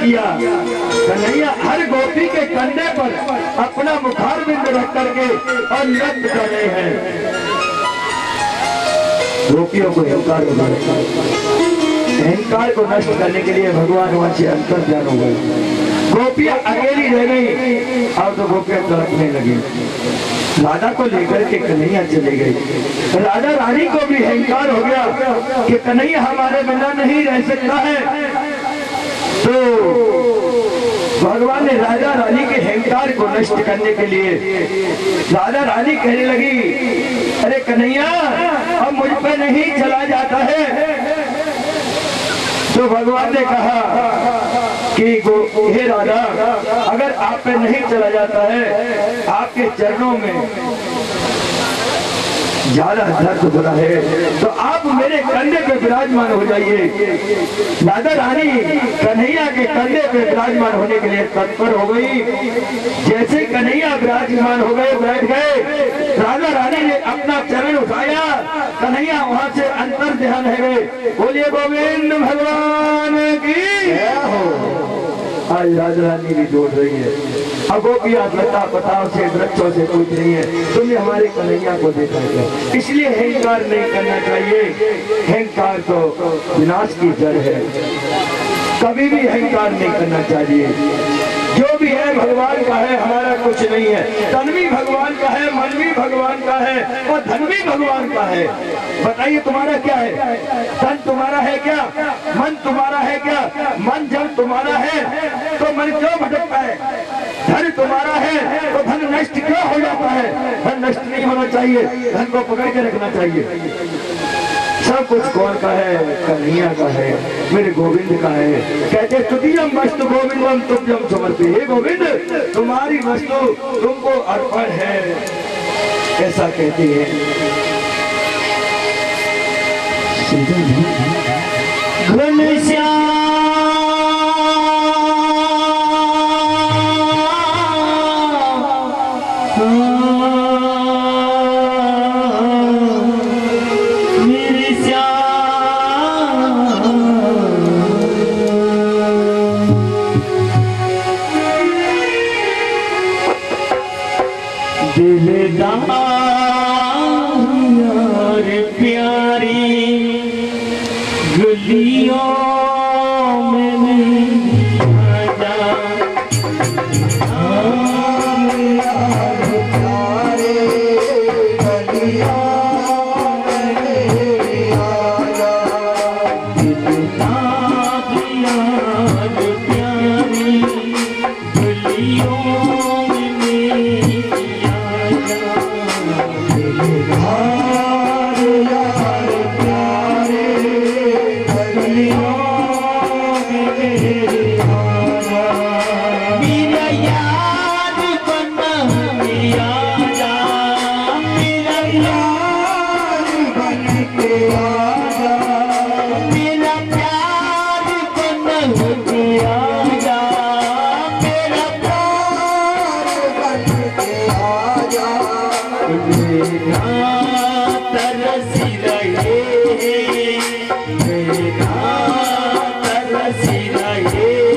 किया। कन्हैया हर गोपी के कंधे पर अपना मुखारबिंद रख करके और नृत्य कर रहे हैं। गोपियों को अहंकार को नष्ट करने के लिए भगवान वहां से अंतर ध्यान हो गए। गोपियां अकेली रह गई और तो गोपियां तड़पने लगी। राधा को लेकर के कन्हैया चले गए। राधा रानी को भी अहंकार हो गया कि कन्हैया हमारे बिना नहीं रह सकता है। तो भगवान ने राधा रानी के अहंकार को नष्ट करने के लिए राधा रानी कहने लगी, अरे कन्हैया अब मुझ पे नहीं चला जाता है। तो भगवान ने कहा कि हे राधा, अगर आप पे नहीं चला जाता है, आपके चरणों में ज्यादा दर्द हो रहा है, तो आप मेरे कंधे पे विराजमान हो जाइए। राधा रानी कन्हैया के कंधे पे विराजमान होने के लिए तत्पर हो गई। जैसे कन्हैया विराजमान हो गए, बैठ गए, राधा रानी ने अपना चरण उठाया, कन्हैया वहां से अंतर ध्यान है गए। बोलिए गोविंद भगवान की। आज राधा रानी भी दौड़ रही है। अब गोपियां लता पताओं से वृक्षों से पूछ रही है, तुमने हमारे कन्हैया को देखा क्या? इसलिए अहंकार नहीं करना चाहिए। अहंकार तो विनाश की जड़ है, कभी भी अहंकार नहीं करना चाहिए। जो भी है भगवान का है, हमारा कुछ नहीं है। तन भी भगवान का है, मन भी भगवान का है और धन भी भगवान का है। बताइए तुम्हारा क्या है? धन तुम्हारा है क्या? मन तुम्हारा है क्या? मन जब तुम्हारा है तो मन क्यों भटकता है? धन तुम्हारा है तो धन नष्ट क्यों हो जाता है? धन नष्ट नहीं होना चाहिए, धन को पकड़ के रखना चाहिए। सब कुछ कौन का है? कन्हैया का है, मेरे गोविंद का है। कहते स्तुतियम वस्तु गोविंदम तुभ्यम समर्पे। हे गोविंद, तुम्हारी वस्तु तुमको अर्पण है, ऐसा कहते हैं। घनश्याम तरसी रहे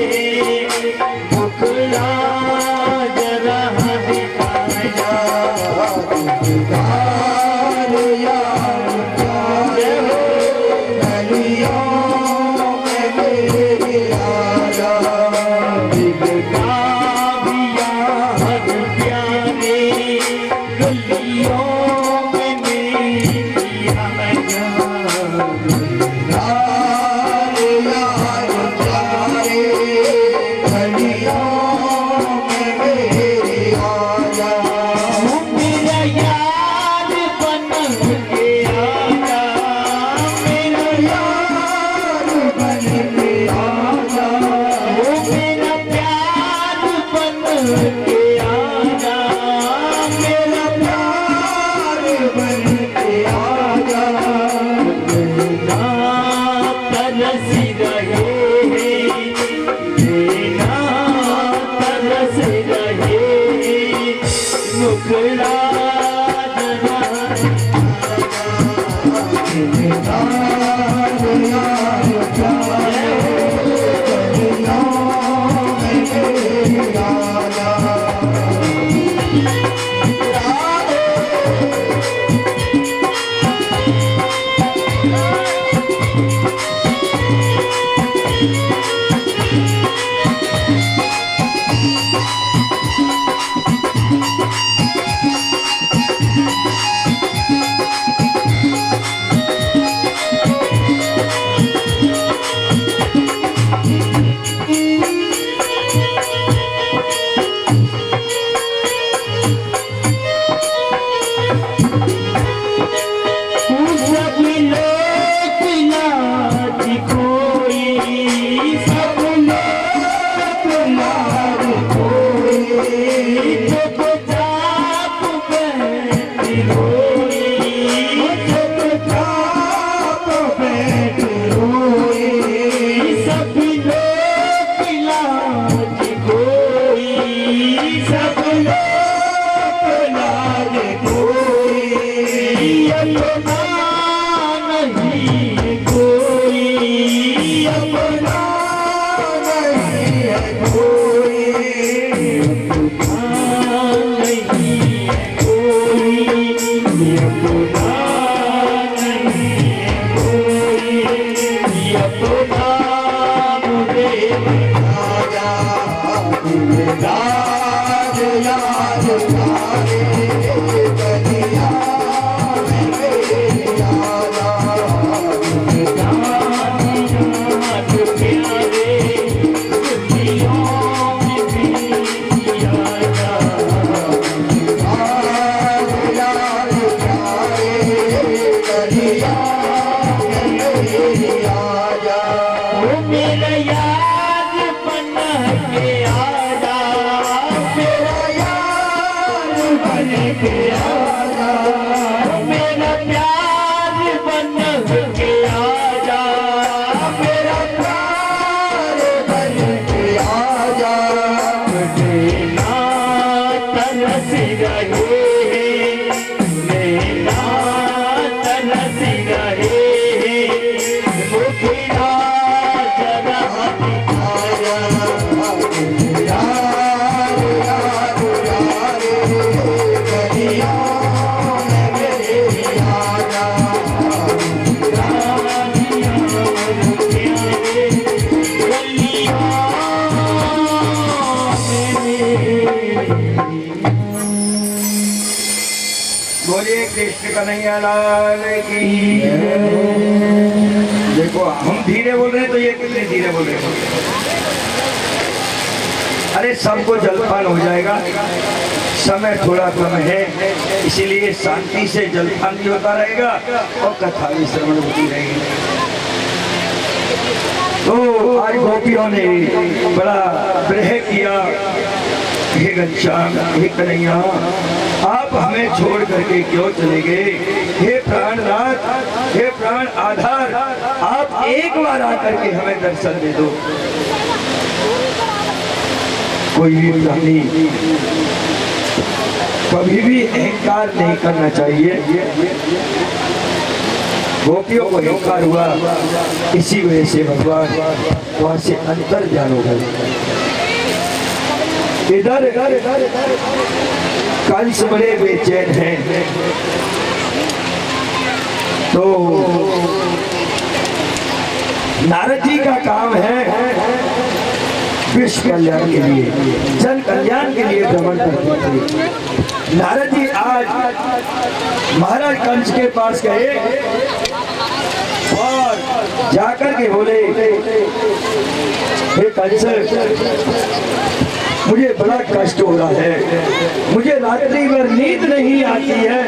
कृष्ण कन्हैया लाल की। देखो हम धीरे बोल रहे हैं तो ये कितने धीरे बोल रहे हैं। अरे सबको जलपान हो जाएगा, समय थोड़ा कम है, इसीलिए शांति से जलपान भी होता रहेगा और कथा भी श्रवण होती रहेगी। तो आज गोपियों ने बड़ा विरह किया, हे घनश्याम, हे कन्हैया, आप हमें छोड़ करके क्यों चले गए? हे प्राणनाथ, हे प्राण आधार, आप एक बार आकर के हमें दर्शन दे दो। कोई भी प्राणी कभी भी अहंकार नहीं करना चाहिए। गोपियों को अहंकार हुआ, इसी वजह से भगवान वहां से अंतर ध्यान हो गए। इधर कंस बड़े बेचैन हैं, तो नारद जी का काम है विश्व कल्याण के लिए, जन कल्याण के लिए भ्रमण करते थे। नारद जी आज महाराज कंस के पास गए और जाकर के बोले, हे कंस, मुझे बड़ा कष्ट हो रहा है, मुझे रात्रि भर नींद नहीं आती है,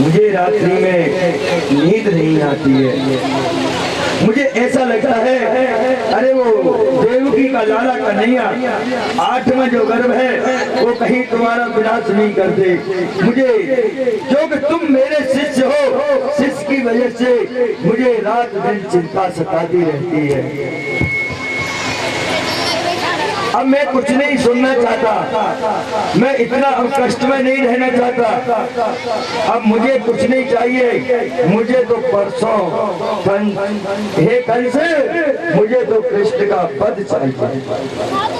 मुझे रात्रि में नींद नहीं आती है, मुझे ऐसा लगता है अरे वो देवकी का लाला कन्हैया 8वां जो गर्भ है वो कहीं तुम्हारा विनाश नहीं कर दे। मुझे जो कि तुम मेरे शिष्य हो, शिष्य की वजह से मुझे रात दिन चिंता सताती रहती है। अब मैं कुछ नहीं सुनना चाहता, मैं इतना अब कष्ट में नहीं रहना चाहता, अब मुझे कुछ नहीं चाहिए, मुझे तो परसों हे कंस, मुझे तो कृष्ण का पद चाहिए,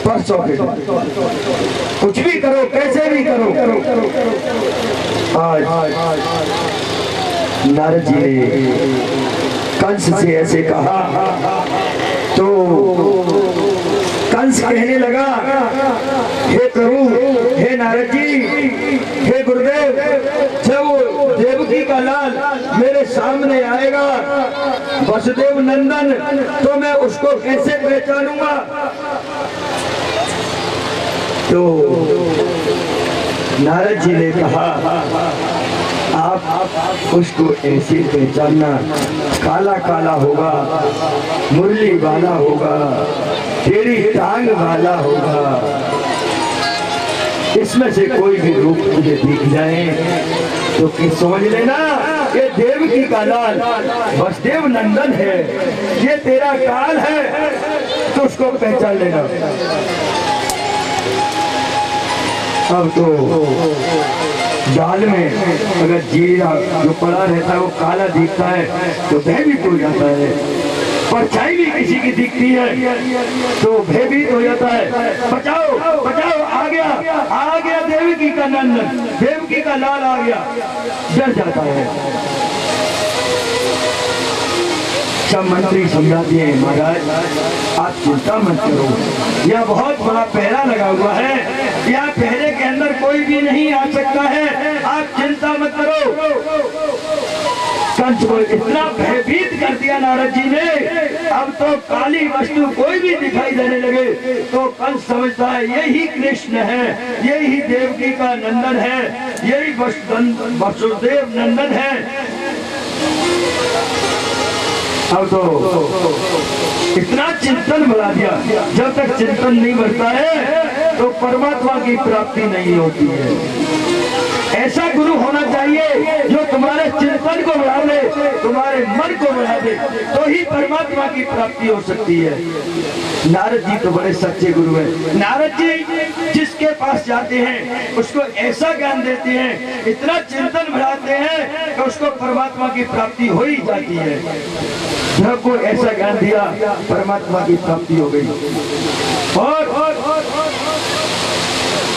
परसों के कुछ भी करो, कैसे भी करो। आज नारद जी ने कंस से ऐसे कहा तो कंस कहने लगा, हे प्रभु, हे नारद जी, हे गुरुदेव, जब देवकी का लाल मेरे सामने आएगा वसुदेव नंदन, तो मैं उसको कैसे पहचानूंगा? तो नारद जी ने कहा, आप उसको ऐसे पहचानना, काला काला होगा, मुरली वाला होगा, टेढ़ी टांग वाला होगा, इसमें से कोई भी रूप तुझे दिख जाए तो कि समझ लेना ये देवकी का लाल वसुदेव नंदन है, ये तेरा काल है, तो उसको पहचान लेना। अब तो दाल में अगर जीरा जो पड़ा रहता है वो काला दिखता है तो भयभीत हो जाता है, परछाई भी किसी की दिखती है तो भयभीत हो जाता है। बचाओ बचाओ, आ गया देवकी का नंदन, देवकी का लाल आ गया, डर जाता है। सब मंत्री समझाते हैं महाराज आप चिंता मत करो, यह बहुत बड़ा पहरा लगा हुआ है, यह पहरे के अंदर कोई भी नहीं आ सकता है, आप चिंता मत करो। कंस को इतना भयभीत कर दिया नारद जी ने, अब तो काली वस्तु कोई भी दिखाई देने लगे तो कंस समझता है यही कृष्ण है, यही देवकी का नंदन है, यही वसुदेव नंदन है। अब तो इतना चिंतन बढ़ा दिया, जब तक चिंतन नहीं बढ़ता है तो परमात्मा की प्राप्ति नहीं होती है। ऐसा गुरु होना चाहिए जो तुम्हारे चिंतन को बढ़ा दे, तुम्हारे मन को बढ़ा दे, तो ही परमात्मा की प्राप्ति हो सकती है। नारद जी तो बड़े सच्चे गुरु हैं। नारद जी जिसके पास जाते हैं उसको ऐसा ज्ञान देते हैं, इतना चिंतन बढ़ाते हैं कि उसको परमात्मा की प्राप्ति हो ही जाती है। सबको ऐसा ज्ञान दिया, परमात्मा की प्राप्ति हो गई। और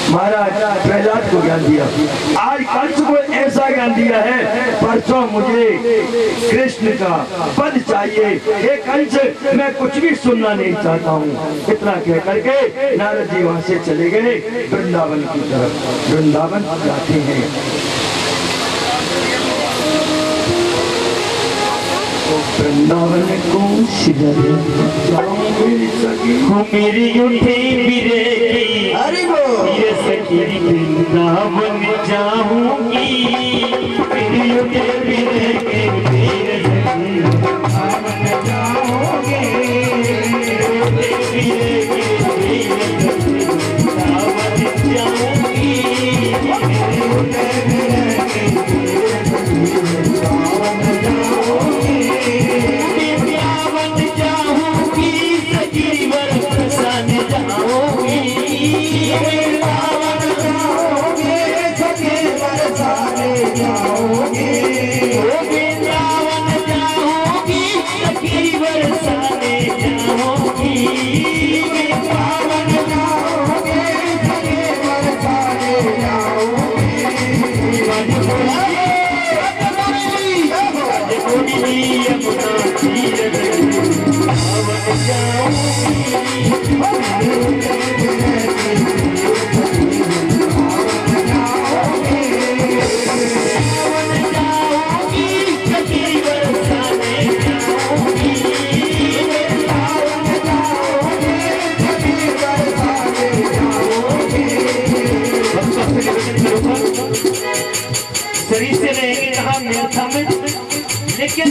महाराज प्रहलाद को ज्ञान दिया, आज कंस को ऐसा ज्ञान दिया है, परसों मुझे कृष्ण का पद चाहिए, हे कंस मैं कुछ भी सुनना नहीं चाहता हूँ। इतना कह करके नारद जी वहां से चले गए वृंदावन की तरफ। वृंदावन जाते हैं वृंदावन को मेरी उठे बिरे ये सखी वृंदावन जाऊंगी, मेरी उठे बिरे वृंदावन जाऊंगी, शरीर से रहेंगे कहा व्यवस्था में, लेकिन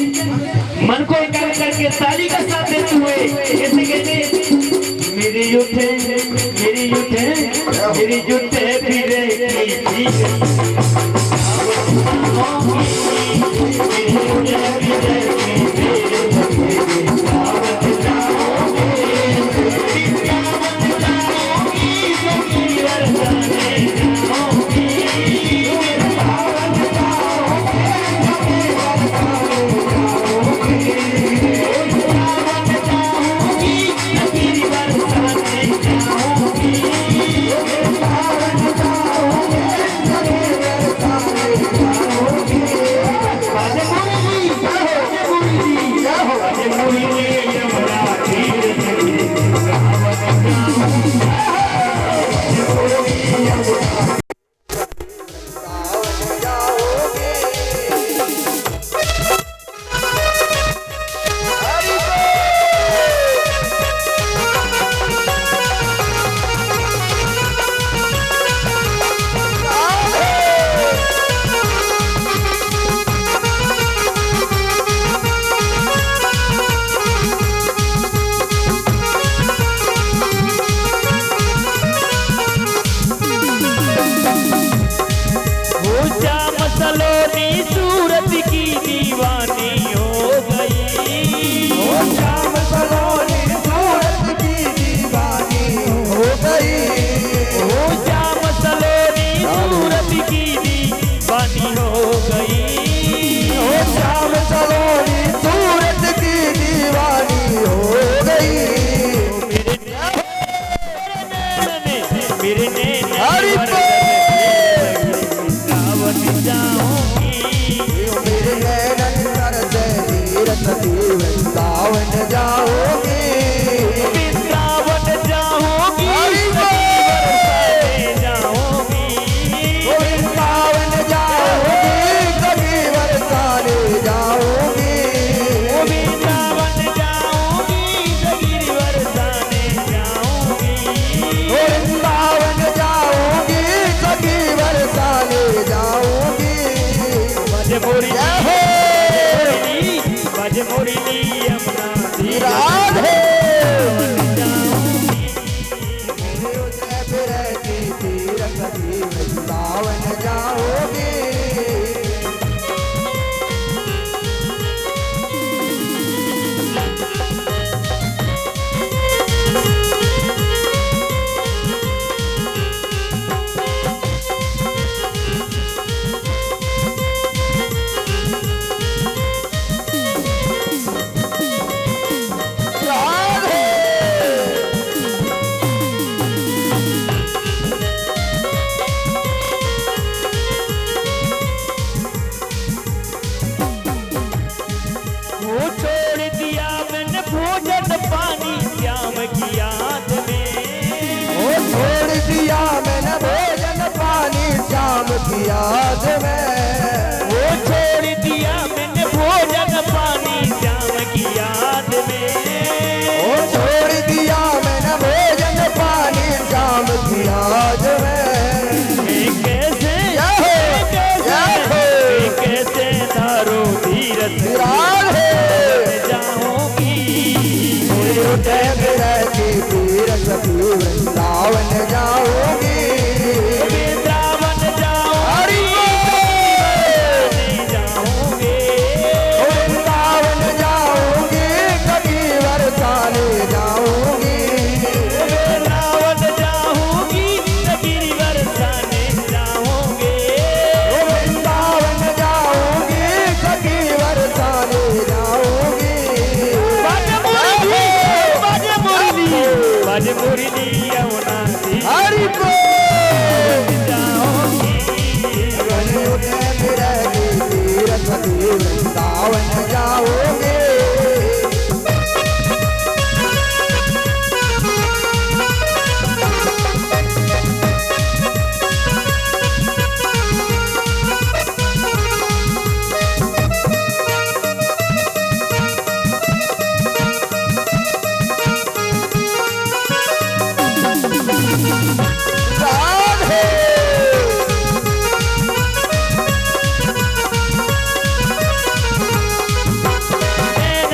मन को एकाग्र करके ताली का साथ देते हुए ऐसे कहते मेरी युद्धे मेरी युद्धे मेरी युद्धे फिरे याद में। वो छोड़ दिया मैंने भोजन पानी श्याम की याद में। वो छोड़ दिया मैंने भोजन पानी श्याम की याद में। कैसे कैसे नारो धीरज जाऊंगी तीरथ वृंदावन जाऊंगी। वृंदावन जाऊंगी वृंदावन जाऊंगी कभी बरसाने जाऊंगी। वृंदावन जाऊंगी कभी बरसाने जाऊंगी। वृंदावन जाऊंगी कभी बरसाने जाऊंगी। बाज मुरली यमुना सी हरि को जाऊंगी। तीरथ वृंदावन जाओगे।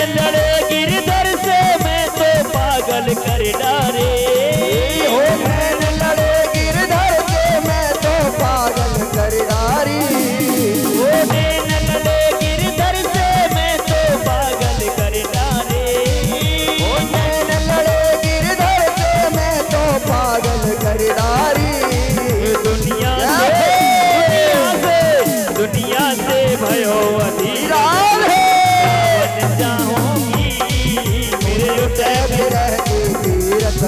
लड़े गिरधर से मैं तो पागल कर डारे। हो नैन लड़े गिरधर से मैं तो पागल कर डारी। वो नैन लड़े गिरधर से मैं तो पागल कर डारे। हो नैन लड़े गिरधर से मैं तो पागल कर डारी। दुनिया से भयो अधीरा जाऊंगी। मेरे तीरथ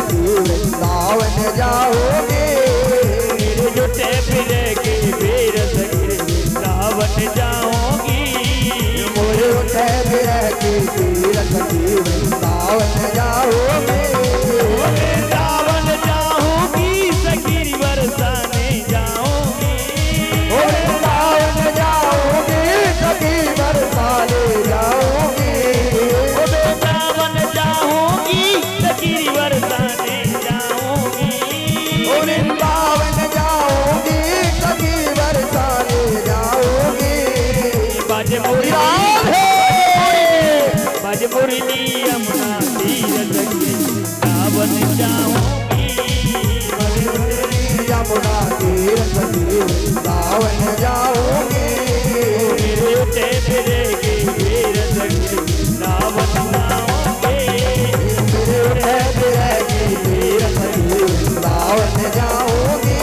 वृंदावन जाओगे। मेरे जुटे फिरे के वीर वृंदावन जाऊंगी। मोरे तीरथ वृंदावन जाओगे। वृंदावन जाऊंगी सखीर बरसाने जाऊंगी। वृंदावन जाओगे कभी बरसाने जाओगे। वृंदावन जाऊंगी सखीर बरसाने जाऊंगी। वृंदावन जाओगे कभी बरसाने जाओगे। बाज मुरली यमुना तीरथ वृंदावन जाऊंगी। यमुना तीरथ वृंदावन जाओगे। मेरे उठे फिरे के वीर वृंदावन जाऊंगी। वृंदावन जाओगे।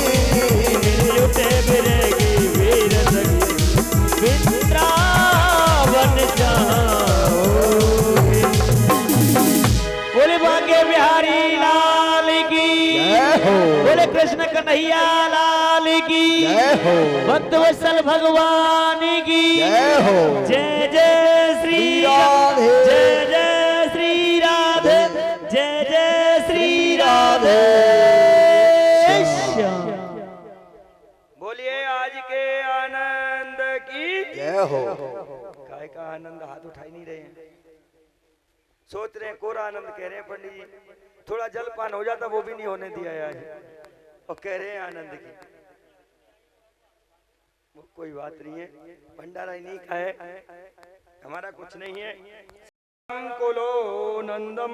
मेरे उठे फिरे के वीर वृंदावन जाऊंगी। बोले भाग्य बिहारी लाल की। बोले कृष्ण कन्हैया लाल की। भक्त वत्सल भगवान की जय जय श्री राधे। जय जय श्री राधे। जय जय श्री राधे। बोलिए आज के आनंद की जय हो। काय का आनंद हाथ उठाई नहीं रहे हैं। सोच रहे हैं कोरा आनंद कह रहे हैं पंडित जी। थोड़ा जलपान हो जाता वो भी नहीं होने दिया है आज। और कह रहे हैं आनंद की। वो कोई बात नहीं है। भंडारा ही नहीं का है हमारा कुछ नहीं है। कुलो नंदम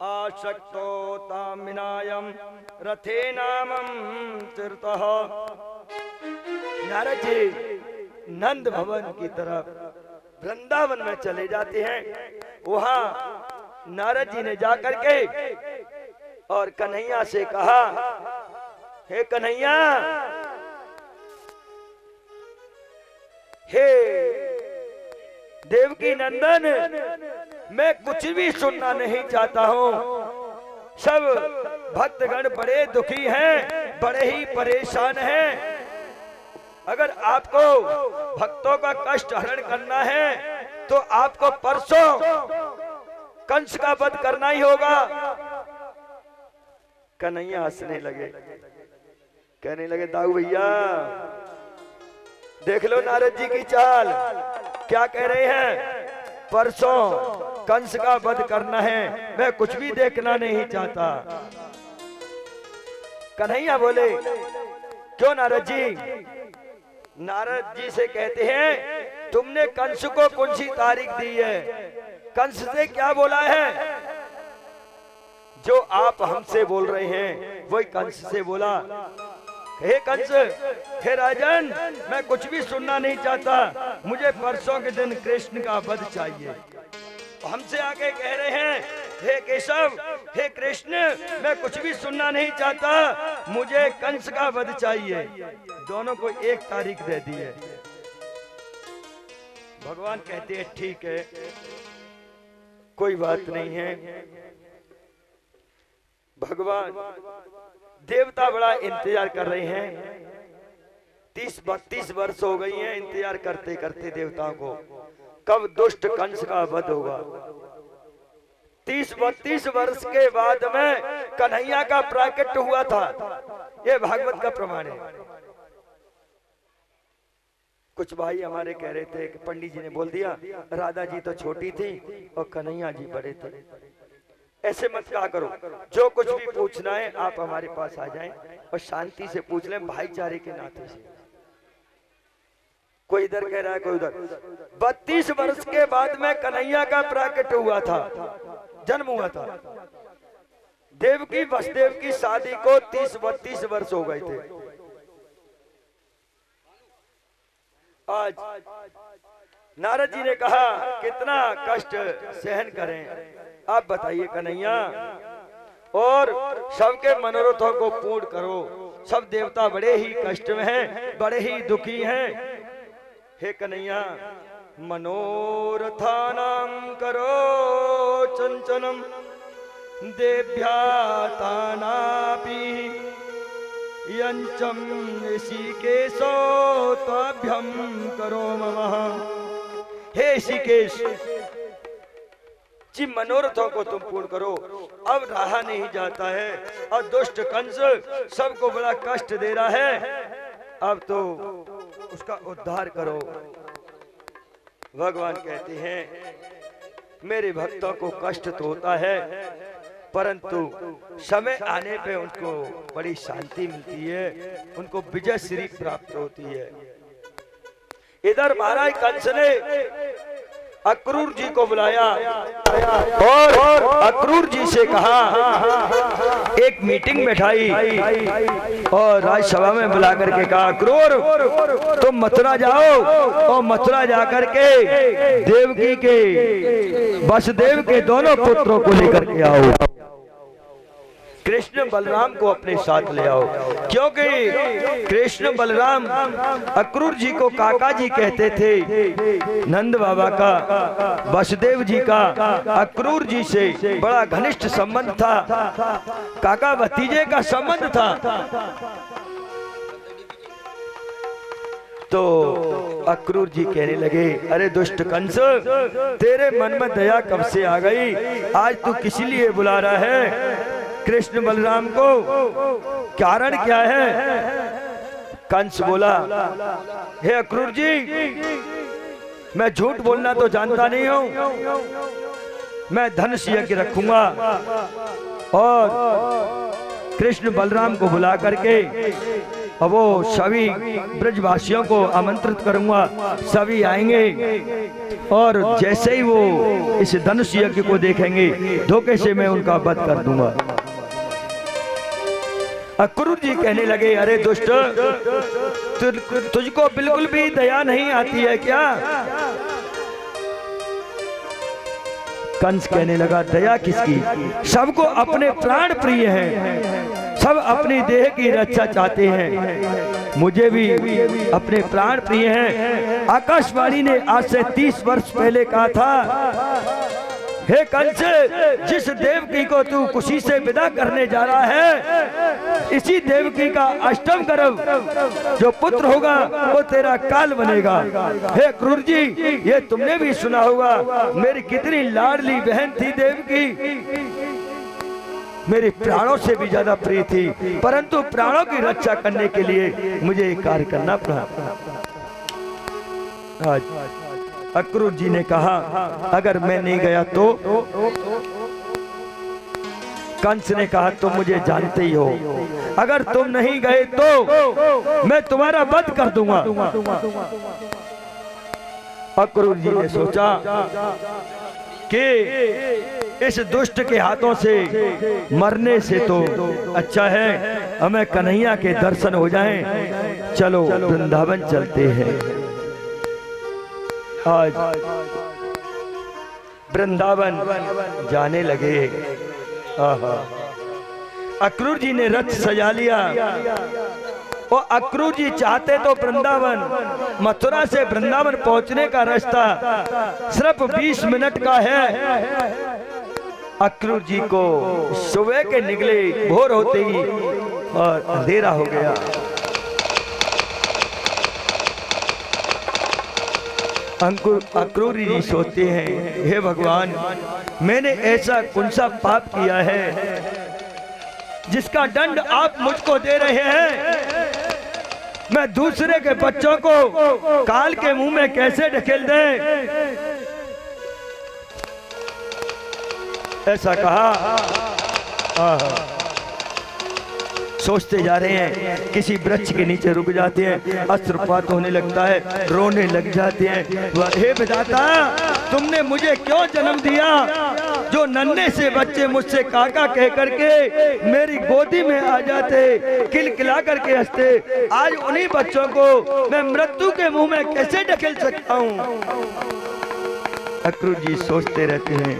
आशक्तो तामिनायम रथे नामम तीर्थः। नारद जी नंद भवन की तरफ वृंदावन में चले जाते हैं। वहां नारद जी ने जाकर के और कन्हैया से कहा, हे कन्हैया, हे देवकी नंदन, मैं कुछ भी सुनना नहीं चाहता हूँ। सब भक्तगण बड़े दुखी हैं, बड़े ही परेशान हैं। अगर आपको भक्तों का कष्ट हरण करना है तो आपको परसों कंस का वध करना ही होगा। कन्हैया हंसने लगे, कहने लगे दाऊ भैया देख लो नारद जी की चाल, क्या कह रहे हैं? परसों कंस का वध करना है, मैं कुछ भी देखना नहीं चाहता। कन्हैया बोले, क्यों नारद जी? नारद जी से कहते हैं, तुमने कंस को कौन सी तारीख दी है? कंस से क्या बोला है? जो आप हमसे बोल रहे हैं वही कंस से बोला। हे कंस, हे राजन, मैं कुछ भी सुनना नहीं चाहता, मुझे परसों के दिन कृष्ण का वध चाहिए। हमसे आके कह रहे हैं, हे केशव, हे कृष्ण, मैं कुछ भी सुनना नहीं चाहता, मुझे कंस का वध चाहिए। दोनों को एक तारीख दे दी है। भगवान कहते हैं, ठीक है, कोई बात नहीं है। भगवान देवता बड़ा इंतजार कर रहे हैं। 30-32 वर्ष हो गई हैं इंतजार करते करते देवताओं को, कब दुष्ट कंस का वध होगा। 30-32 वर्ष के बाद में कन्हैया का प्राकट्य हुआ था, ये भागवत का प्रमाण है। कुछ भाई हमारे कह रहे थे कि पंडित जी ने बोल दिया राधा जी तो छोटी थी और कन्हैया जी बड़े थे। ऐसे मत कहा करो, जो कुछ भी पूछना है आप हमारे पास आ जाएं और शांति से पूछ लें, भाईचारे के नाते से। कोई इधर कह रहा है, कोई उधर। 32 वर्ष के बाद में कन्हैया का प्राकट्य हुआ था, जन्म हुआ था। देवकी वसुदेव की शादी को 30-32 वर्ष हो गए थे। आज नारद जी ने कहा, कितना कष्ट सहन करें, आप बताइए कन्हैया, और सबके मनोरथों को पूर्ण करो। सब देवता बड़े ही कष्ट में हैं, बड़े ही दुखी हैं। हे कन्हैया, मनोरथानां करो चंचलम देव्या तानापि यंचम ऋषिकेशो त्वाभ्यं करो मम। हे ऋषिकेश जी, मनोरथों को तुम पूर्ण करो, अब रहा नहीं जाता है और दुष्ट कंस सबको बड़ा कष्ट दे रहा है, अब तो उसका उद्धार करो। भगवान कहते हैं, मेरे भक्तों को कष्ट तो होता है, परंतु समय आने पे उनको बड़ी शांति मिलती है, उनको विजय श्री प्राप्त होती है। इधर महाराज कंस ने अक्रूर जी को बुलाया और अक्रूर जी से कहा, एक मीटिंग बैठाई और राजसभा में बुला करके कहा, अक्रूर तुम मथुरा जाओ और मथुरा जाकर के देवकी के वसुदेव के दोनों पुत्रों को लेकर के आओ, कृष्ण बलराम को अपने साथ ले आओ। क्योंकि कृष्ण बलराम अक्रूर जी को काका जी कहते थे। नंद बाबा का वसुदेव जी का अक्रूर जी से बड़ा घनिष्ठ संबंध था, काका भतीजे का संबंध था। तो अक्रूर जी कहने लगे, अरे दुष्ट कंस, तेरे मन में दया कब से आ गई? आज तू किस लिए बुला रहा है कृष्ण बलराम को? कारण क्या है? कंस बोला, हे अक्रूर जी, मैं झूठ बोलना तो जानता नहीं हूं, मैं धनुष यज्ञ रखूंगा और कृष्ण बलराम को बुला करके और वो सभी ब्रजवासियों को आमंत्रित करूंगा, सभी आएंगे और जैसे ही वो इस धनुष यज्ञ को देखेंगे, धोखे से मैं उनका वध कर दूंगा। अक्रूर जी कहने लगे, अरे दुष्ट, तुझको बिल्कुल भी दया नहीं आती है क्या? कंस कहने लगा, दया किसकी? सबको अपने प्राण प्रिय हैं, सब अपनी देह की रक्षा चाहते हैं, मुझे भी अपने प्राण प्रिय हैं। आकाशवाणी ने आज से 30 वर्ष पहले कहा था, हे कंस, जिस देवकी को तू खुशी से विदा करने जा रहा है, इसी देवकी का अष्टम गर्भ जो पुत्र होगा वो तेरा काल बनेगा। हे क्रूर जी, ये तुमने भी सुना होगा, मेरी कितनी लाडली बहन थी देवकी, मेरे प्राणों से भी ज्यादा प्रिय थी, परंतु प्राणों की रक्षा करने के लिए मुझे एक कार्य करना पड़ा। आज अक्रूर जी ने कहा अगर मैं नहीं गया तो? कंस ने कहा तुम मुझे जानते ही हो, अगर तुम नहीं गए तो मैं तुम्हारा वध कर दूंगा। अक्रूर जी ने सोचा कि इस दुष्ट के हाथों से मरने से तो अच्छा है हमें कन्हैया के दर्शन हो जाएं, चलो वृंदावन चलते हैं। आज वृंदावन जाने लगे। अक्रूर जी ने रथ सजा लिया और अक्रूर जी चाहते तो वृंदावन, मथुरा से वृंदावन पहुंचने का रास्ता सिर्फ 20 मिनट का है। अक्रूर जी को सुबह के निकले, भोर होते ही और अंधेरा हो गया। अक्रूर जी सोचते हैं हे भगवान, मैंने ऐसा कौन सा पाप किया है जिसका दंड आप मुझको दे रहे हैं? मैं दूसरे के बच्चों को काल के मुंह में कैसे ढकेल दें? ऐसा कहा। सोचते जा रहे हैं, किसी वृक्ष के नीचे रुक जाते हैं, अश्रुपात होने लगता है, रोने लग जाते हैं। हे विधाता, तुमने मुझे क्यों जन्म दिया? जो नन्हे से बच्चे मुझसे काका कह करके मेरी गोदी में आ जाते, किलकिला करके हंसते, आज उन्हीं बच्चों को मैं मृत्यु के मुंह में कैसे ढकेल सकता हूँ? अक्रूर जी सोचते रहते हैं,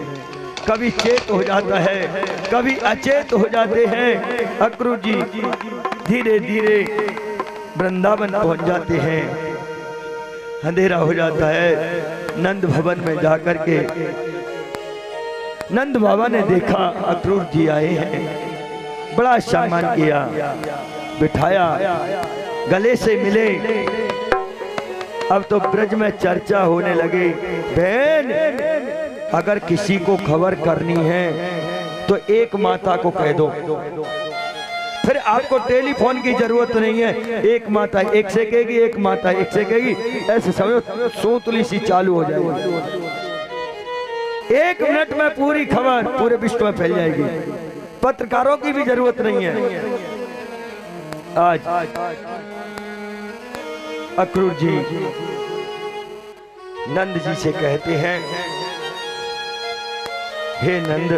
कभी चेत हो जाता है, कभी अचेत हो जाते हैं। अक्रूर जी धीरे धीरे वृंदावन पहुंच जाते हैं। अंधेरा हो जाता है। नंद भवन में जाकर के नंद बाबा ने देखा अक्रूर जी आए हैं, बड़ा सम्मान किया, बिठाया, गले से मिले। अब तो ब्रज में चर्चा होने लगी, बहन अगर किसी को खबर करनी है तो एक माता को कह दो, फिर आपको टेलीफोन की जरूरत नहीं है। एक माता एक से कहेगी, एक माता एक से कहेगी, ऐसे समझो सोतली सी चालू हो जाएगी। 1 मिनट में पूरी खबर पूरे विश्व में फैल जाएगी, पत्रकारों की भी जरूरत नहीं है। आज अक्रूर जी नंद जी से कहते हैं, हे नंद,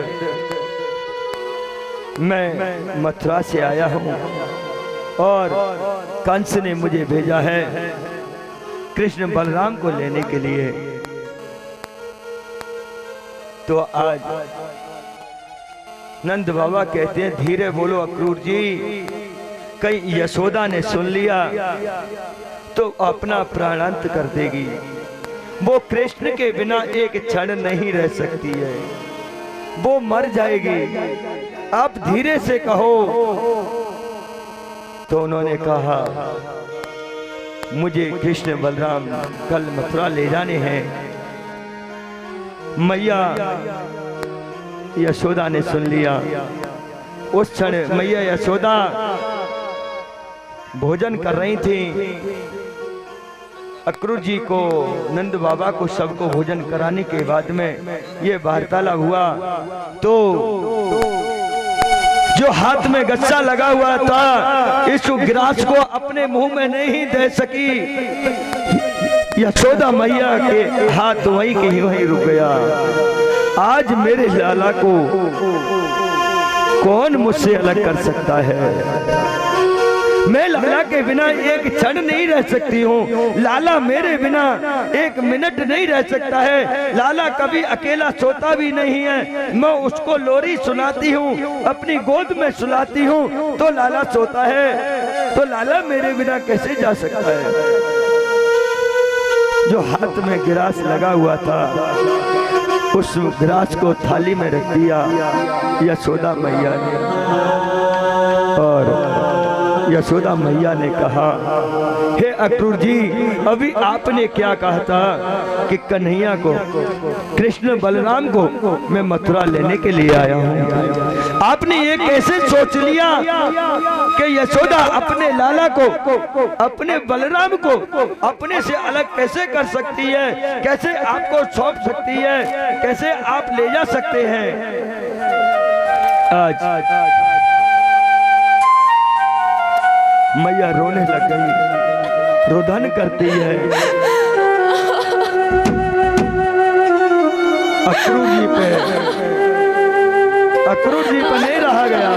मैं मथुरा से आया हूं और कंस ने मुझे भेजा है कृष्ण बलराम को लेने के लिए। तो आज नंद बाबा कहते हैं, धीरे बोलो अक्रूर जी, कहीं यशोदा ने सुन लिया तो अपना प्राणांत कर देगी। वो कृष्ण के बिना एक क्षण नहीं रह सकती है, वो मर जाएगी। आप धीरे से कहो। तो उन्होंने कहा, मुझे कृष्ण बलराम कल मथुरा ले जाने हैं। मैया यशोदा ने सुन लिया। उस क्षण मैया यशोदा भोजन कर रही थी। अक्रूर जी को, नंद बाबा को, सबको भोजन कराने के बाद में ये वार्तालाप हुआ तो जो हाथ में गस्सा लगा हुआ था इस गिलास को अपने मुंह में नहीं दे सकी। यशोदा मैया के हाथ वहीं के वहीं रुक गया। आज मेरे लाला को कौन मुझसे अलग कर सकता है? मैं लाला के बिना एक क्षण नहीं रह सकती हूँ। लाला मेरे बिना 1 मिनट नहीं रह सकता है। लाला कभी अकेला सोता भी नहीं है। मैं उसको लोरी सुनाती हूँ, अपनी गोद में सुलाती हूँ तो लाला सोता है। तो लाला मेरे बिना कैसे जा सकता है? जो हाथ में गिलास लगा हुआ था उस गिलास को थाली में रख दिया यशोदा मैया ने। और यशोदा मैया ने कहा, हे अक्रूर जी, अभी आपने क्या कहा था कि कन्हैया को, कृष्ण बलराम को मैं मथुरा लेने के लिए आया हूँ। आपने ये कैसे सोच लिया कि यशोदा अपने लाला को, अपने बलराम को अपने से अलग कैसे कर सकती है, कैसे आपको सौंप सकती है, कैसे आप ले जा सकते हैं? आज मैया रोने लग गई, रोदन करती है। अक्रूर जी पे नहीं रहा गया।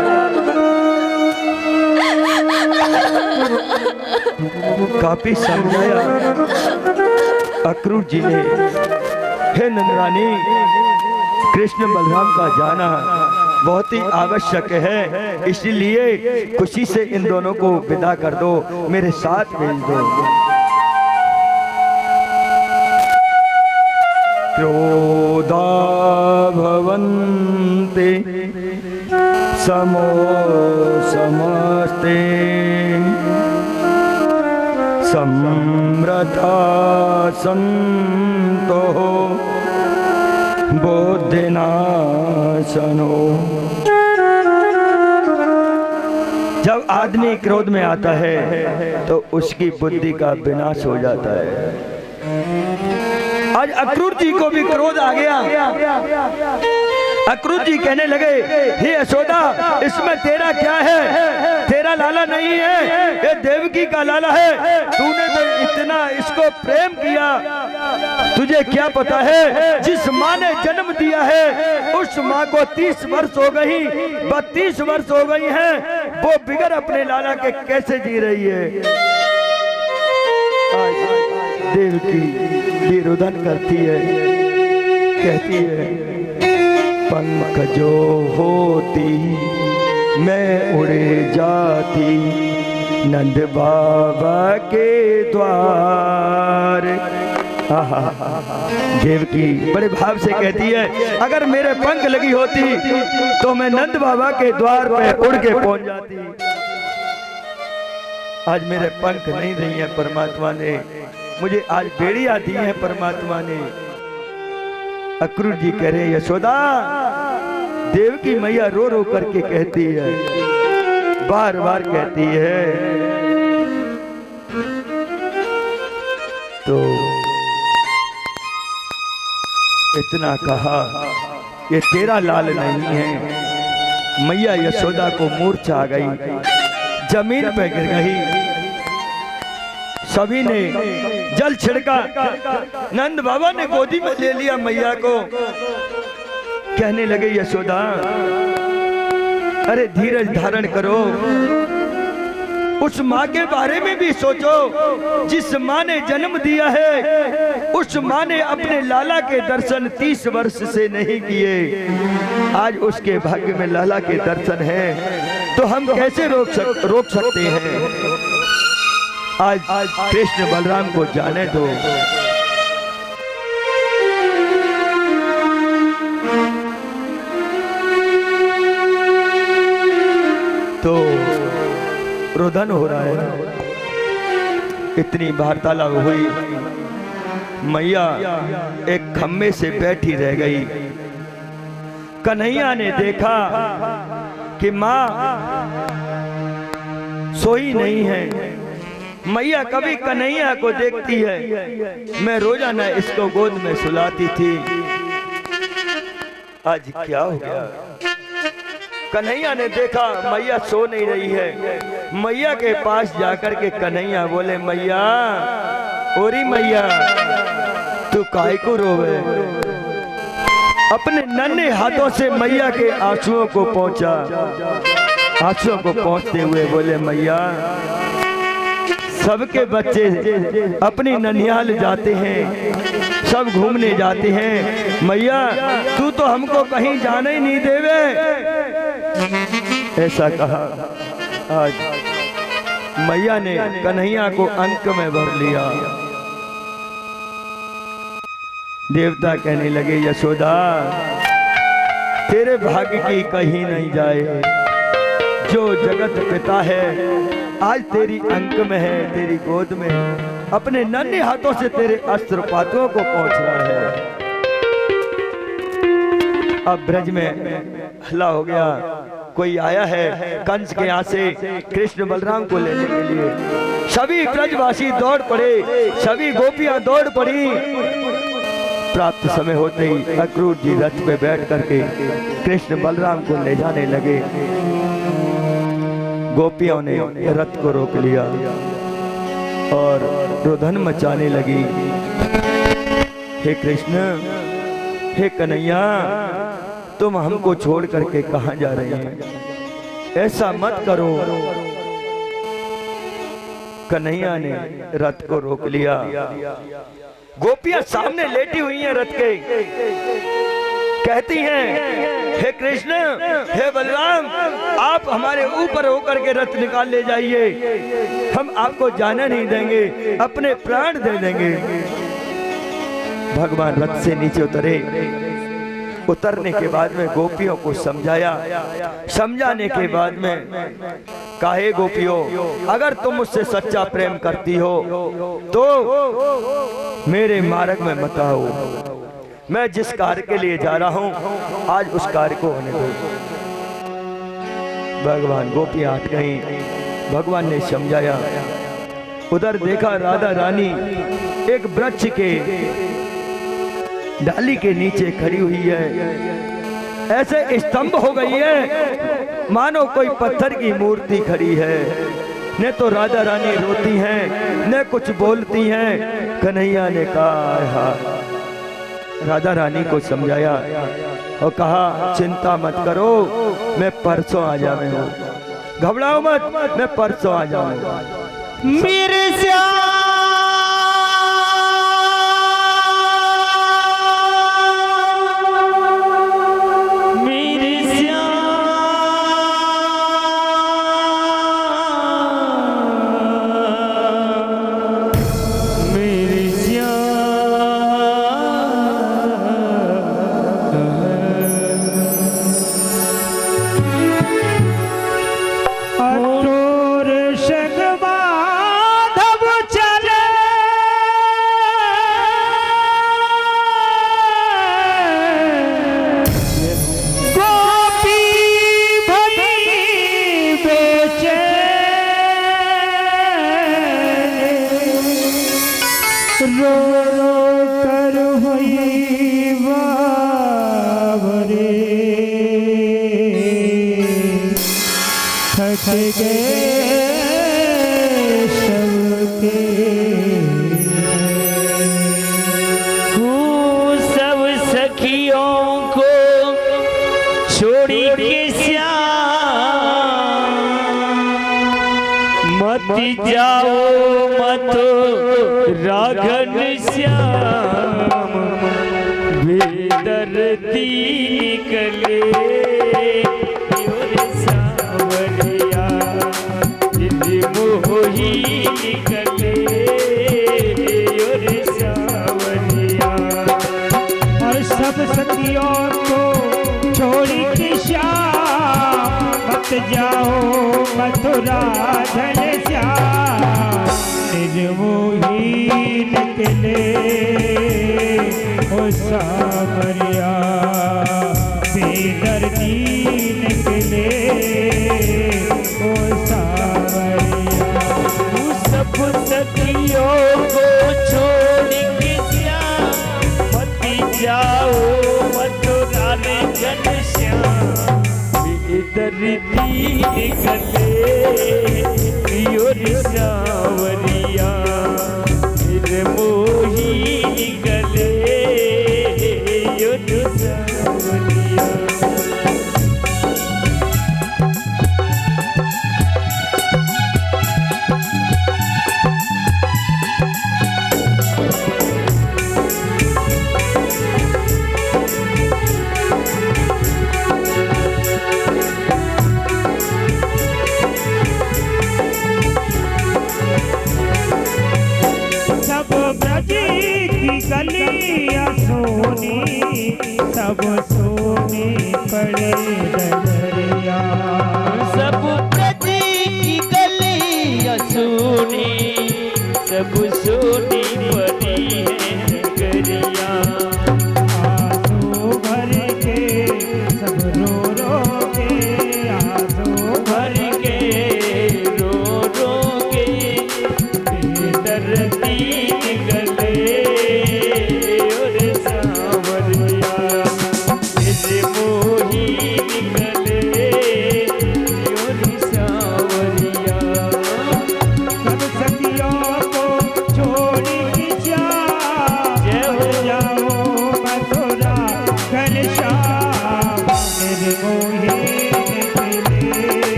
काफी समझाया अक्रूर जी ने, हे नंदरानी, कृष्ण बलराम का जाना बहुत ही आवश्यक है, इसलिए खुशी से इन दोनों को विदा कर दो, मेरे साथ भेज दो। क्रोधा भवन्ते समो समस्ते सम्रता संतो बुद्धिनाशनो। जब आदमी क्रोध में आता है तो उसकी बुद्धि का विनाश हो जाता है। आज अक्रूर जी को भी क्रोध आ गया। अक्रूर जी कहने लगे, हे यशोदा, इसमें तेरा क्या है? तेरा लाला नहीं है, ये देवकी का लाला है। तूने तो इतना इसको प्रेम किया, तुझे क्या पता है? जिस माँ ने जन्म दिया है उस माँ को 30 वर्ष हो गई, 32 वर्ष हो गई हैं, वो बिगर अपने लाला के कैसे जी रही है? आज देवकी भी रुदन करती है, कहती है, पंख जो होती मैं उड़े जाती नंद बाबा के द्वार। देवकी बड़े भाव से कहती है, अगर मेरे पंख लगी होती तो मैं नंद बाबा के द्वार पे उड़ के पहुंच जाती। आज मेरे पंख नहीं दी है परमात्मा ने, मुझे आज बेड़ियां दी है परमात्मा ने। अक्रूर जी कह रहे, यशोदा, देवकी मैया रो रो करके कहती है, बार बार कहती है, तो इतना कहा, ये तेरा लाल नहीं है। मैया यशोदा को मूर्छा आ गई, जमीन पे गिर गई। सभी ने जल छिड़का, नंद बाबा ने गोदी में ले लिया मैया को। कहने लगे, यशोदा, अरे धीरज धारण करो, उस माँ के बारे में भी सोचो जिस माँ ने जन्म दिया है। उस माँ ने अपने लाला के दर्शन 30 वर्ष से नहीं किए, आज उसके भाग्य में लाला के दर्शन है, तो हम कैसे रोक सकते हैं? आज कृष्ण बलराम को जाने दो। तो रोदन हो रहा है। इतनी वार्तालाप हुई, मैया एक खम्भे से बैठी रह गई। कन्हैया ने देखा कि माँ सोई नहीं है। मैया कभी कन्हैया को देखती है, मैं रोजाना इसको गोद में सुलाती थी, आज क्या हो गया? कन्हैया ने देखा मैया सो नहीं रही है। मैया के पास जाकर के कन्हैया बोले, मैया, ओरी मैया, तू काहे को रोवे? अपने नन्हे हाथों से मैया के आंसुओं को पहुंचा। आंसुओं को पहुंचते हुए बोले, मैया, सबके बच्चे अपनी ननिहाल जाते हैं, सब घूमने जाते हैं, मैया तू तो हमको कहीं जाने ही नहीं देवे। ऐसा कहा। आज मैया ने कन्हैया को अंक में भर लिया। देवता कहने लगे, यशोदा, तेरे भाग्य की कहीं नहीं जाए। जो जगत पिता है आज तेरी अंक में है, तेरी गोद में, अपने नन्हे हाथों से तेरे अस्त्र पातों को पहुंच रहा है। अब ब्रज में हल्ला हो गया, कोई आया है कंस के यहाँ से कृष्ण बलराम को लेने के लिए। सभी ब्रजवासी दौड़ पड़े, सभी गोपियां दौड़ पड़ी। प्राप्त समय होते ही अक्रूर जी रथ पे बैठ करके कृष्ण बलराम को ले जाने लगे। गोपियों ने रथ को रोक लिया और रुदन मचाने लगी। हे कृष्ण, हे कन्हैया, तुम हमको छोड़ करके कहां जा रहे हैं? ऐसा मत करो। कन्हैया ने रथ को रोक लिया। गोपियां सामने लेटी हुई हैं रथ के, कहती हैं, हे कृष्ण, हे बलराम, आप हमारे ऊपर होकर के रथ निकाल ले जाइए, हम आपको जाने नहीं देंगे, अपने प्राण दे देंगे। भगवान रथ से नीचे उतरे। उतरने के बाद में गोपियों को समझाया। समझाने के बाद में काहे गोपियों, अगर तुम मुझसे सच्चा प्रेम करती हो तो मेरे मार्ग में मत आओ। मैं जिस कार्य के लिए जा रहा हूं आज उस कार्य को होने दो। भगवान गोपियां हट गई। भगवान ने समझाया। उधर देखा राधा रानी एक वृक्ष के डाली के नीचे खड़ी हुई है, ऐसे स्तंभ हो गई है मानो कोई पत्थर की मूर्ति खड़ी है। न तो राधा रानी रोती हैं न कुछ बोलती हैं। कन्हैया ने कहा, राधा रानी को समझाया और कहा, चिंता मत करो, मैं परसों आ जाऊंगा, घबराओ मत, मैं परसों आ जाऊंगा। मेरे सब सखियों को छोड़ी के श्याम मत जाओ मत राघन श्याम बेदर्दी निकले सावरिया मोही निकले सावरिया। और सब सखियों को छोड़ी के श्याम मत जाओ मथुरा धन श्याम निर्मोही निकले ओ सावरिया बेदर्दी निकले ओ सावरिया। सब सखियों को छोड़ के मत जाओ मथुरा में घनश्याम बेदर्दी निकले सावरिया निर्मोही निकले सावरिया। गलियां सोनी सब सोने पड़े डगरिया। सब ब्रज की गलियां सोनी सब सोनी पड़ी है डगरिया। आंसू भर के सब रो रो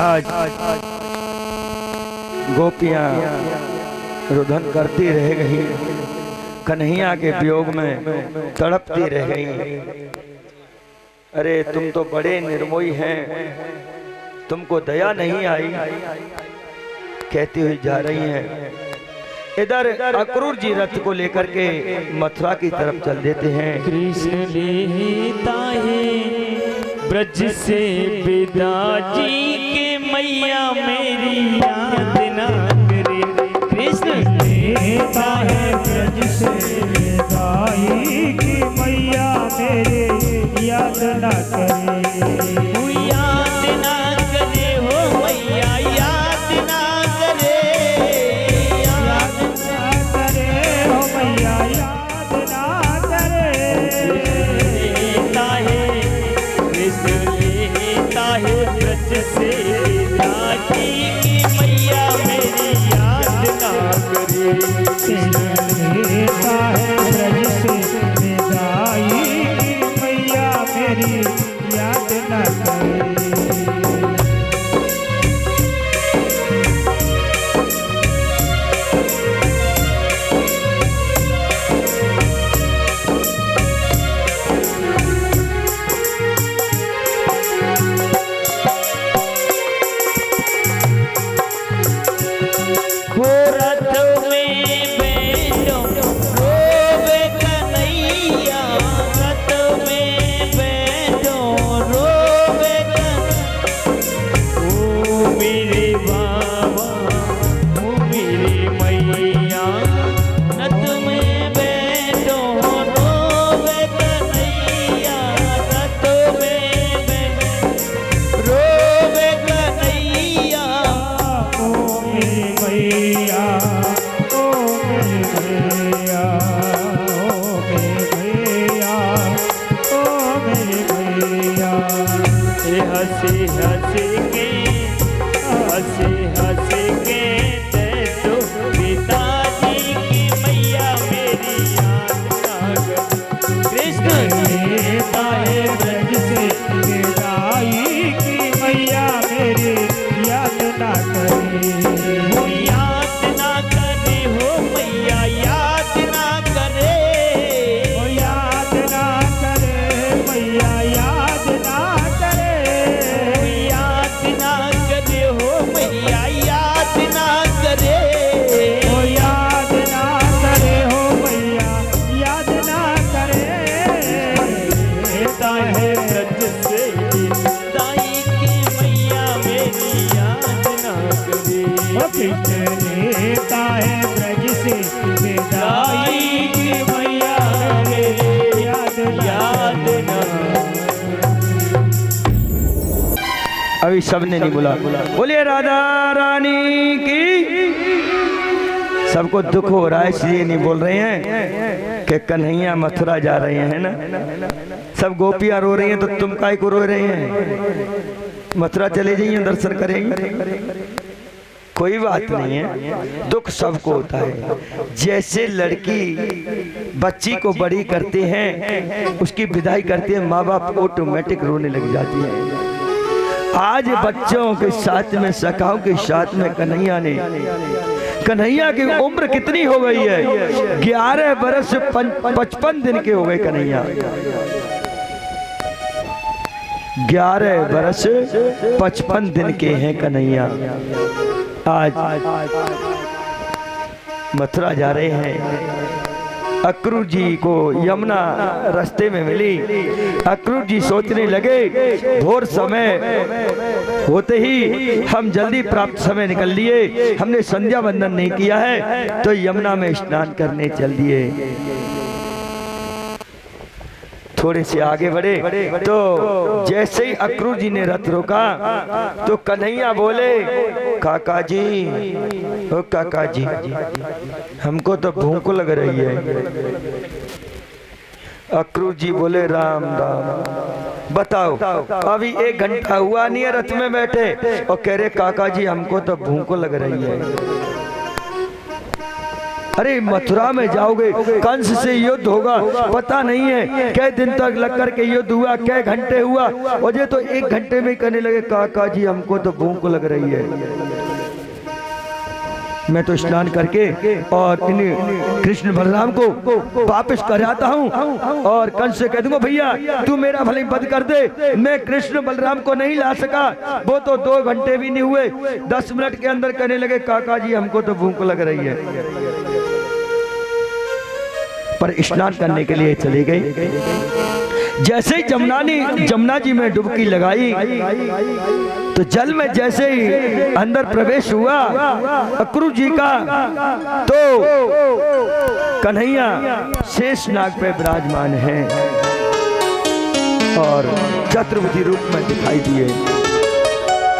आज गोपियां रुदन करती रह गई, कन्हैया के वियोग में तड़पती रह गई। अरे तुम तो बड़े निर्मोही हैं, तुमको दया नहीं आई, कहती हुई जा रही हैं। इधर अक्रूर जी रथ को लेकर के मथुरा की तरफ चल देते हैं। कृष्ण लेता है ब्रज से विदा जी के मैया मेरी याद ना करे। कृष्ण लेता है ब्रज से विदाई की मैया मेरे याद न करे। तू याद ना करे हो मैया, याद ना करे, याद ना करे हो मैया, याद ना करे। लेता है कृष्ण लेता है ब्रज से विदा जी की मैया मेरी याद ना करे। लेता है ब्रज से विदाई की मैया मेरी याद न करे। अभी सबने नहीं बोला बोलिए राधा रानी की। सबको दुख हो रहा है इसलिए नहीं बोल रहे हैं कि कन्हैया मथुरा जा रहे हैं ना। सब गोपियां रो रही हैं तो तुम काहे को रो रहे हैं? मथुरा चले जाइए, दर्शन करेंगे, कोई बात नहीं है। दुख सबको होता है। जैसे लड़की बच्ची को बड़ी करते हैं, उसकी विदाई करते हैं, माँ बाप ऑटोमेटिक रोने लग जाती है। आज बच्चों के साथ में, सखाओं के साथ में कन्हैया की उम्र कितनी हो गई है? 11 बरस 55 दिन के हो गए कन्हैया। 11 बरस 55 दिन के हैं कन्हैया। आज मथुरा जा रहे हैं। अक्रूर जी को यमुना रास्ते में मिली। अक्रूर जी सोचने लगे भोर समय होते ही हम जल्दी प्राप्त समय निकल लिए, हमने संध्या वंदन नहीं किया है, तो यमुना में स्नान करने चल दिए। थोड़े से आगे बढ़े तो जैसे ही अक्रूर जी ने रथ रोका तो कन्हैया बोले, काका जी, ओ काका जी, हमको तो भूख लग रही है। अक्रूर जी बोले, राम राम, बताओ अभी 1 घंटा हुआ नहीं है रथ में बैठे और कह रहे काका जी हमको तो भूख लग रही है। अरे मथुरा में जाओगे, कंस से युद्ध होगा, पता नहीं है कै दिन तक लग कर के युद्ध हुआ, कै घंटे हुआ, और ये तो 1 घंटे में कहने लगे काका जी हमको तो भूख लग रही है, मैं तो स्नान करके और इन कृष्ण बलराम को वापस कर आता हूँ और कंस से कह दूंगा भैया तू मेरा भले बंद कर दे, मैं कृष्ण बलराम को नहीं ला सका, वो तो 2 घंटे भी नहीं हुए, 10 मिनट के अंदर कहने लगे काका जी हमको तो भूख लग रही है। पर स्नान करने के लिए चले गए। जैसे ही जमुना जी में डुबकी लगाई तो जल में जैसे ही अंदर प्रवेश हुआ अक्रूर जी का, तो कन्हैया शेष नाग पे विराजमान है और चतुर्भुज रूप में दिखाई दिए।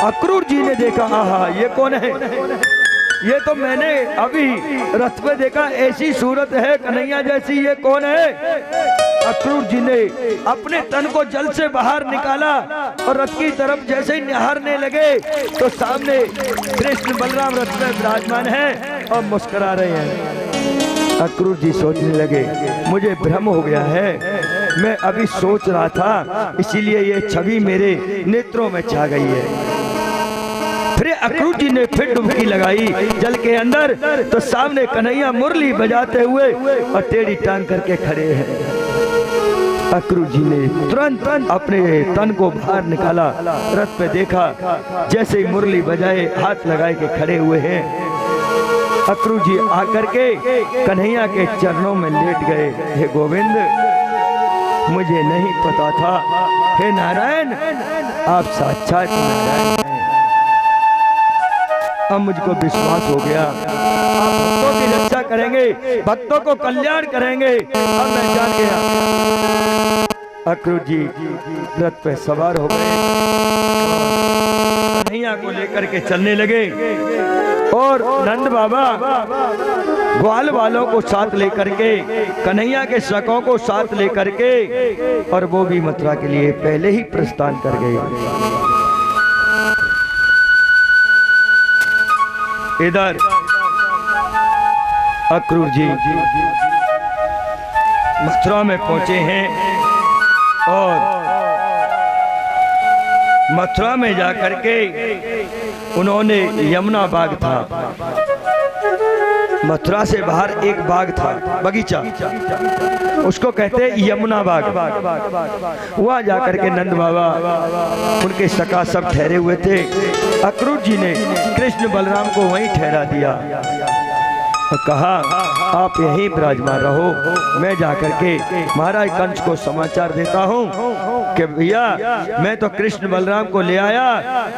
अक्रूर जी ने देखा, आहा ये कौन है, ये तो मैंने अभी रथ पे देखा, ऐसी सूरत है कन्हैया जैसी, ये कौन है। अक्रूर जी ने अपने तन को जल से बाहर निकाला और रथ की तरफ जैसे ही निहारने लगे तो सामने कृष्ण बलराम रथ में विराजमान है और मुस्कुरा रहे हैं। अक्रूर जी सोचने लगे मुझे भ्रम हो गया है, मैं अभी सोच रहा था इसीलिए ये छवि मेरे नेत्रों में छा गई है। फिर अक्रूर जी ने फिर डुबकी लगाई जल के अंदर तो सामने कन्हैया मुरली बजाते हुए और टेढ़ी टांग करके खड़े हैं। अक्रूर जी ने तुरंत अपने तन को बाहर निकाला, रथ पे देखा, जैसे ही मुरली बजाए हाथ लगाए के खड़े हुए हैं। अक्रूर जी आकर के कन्हैया के चरणों में लेट गए, हे गोविंद मुझे नहीं पता था, हे नारायण आप साक्षात नारायण हैं, अब मुझको विश्वास हो गया आप भक्तों की रक्षा करेंगे, भक्तों को कल्याण करेंगे, अब मैं जान गया। अक्रूर जी रथ पे सवार हो गए, कन्हैया को लेकर के चलने लगे और नंद बाबा ग्वाल वालों को साथ लेकर के, कन्हैया के सखों को साथ लेकर के, और वो भी मथुरा के लिए पहले ही प्रस्थान कर गए। इधर अक्रूर जी मथुरा में पहुंचे हैं और मथुरा में जाकर के उन्होंने यमुना बाग था, मथुरा से बाहर एक बाग था, बगीचा, उसको कहते हैं यमुना बाग। वहां जाकर के नंद बाबा उनके सखा सब ठहरे हुए थे। अक्रूर जी ने कृष्ण बलराम को वहीं ठहरा दिया और कहा आप यहीं विराजमान रहो, मैं जाकर के महाराज कंस को समाचार देता हूँ कि भैया मैं तो कृष्ण बलराम को ले आया,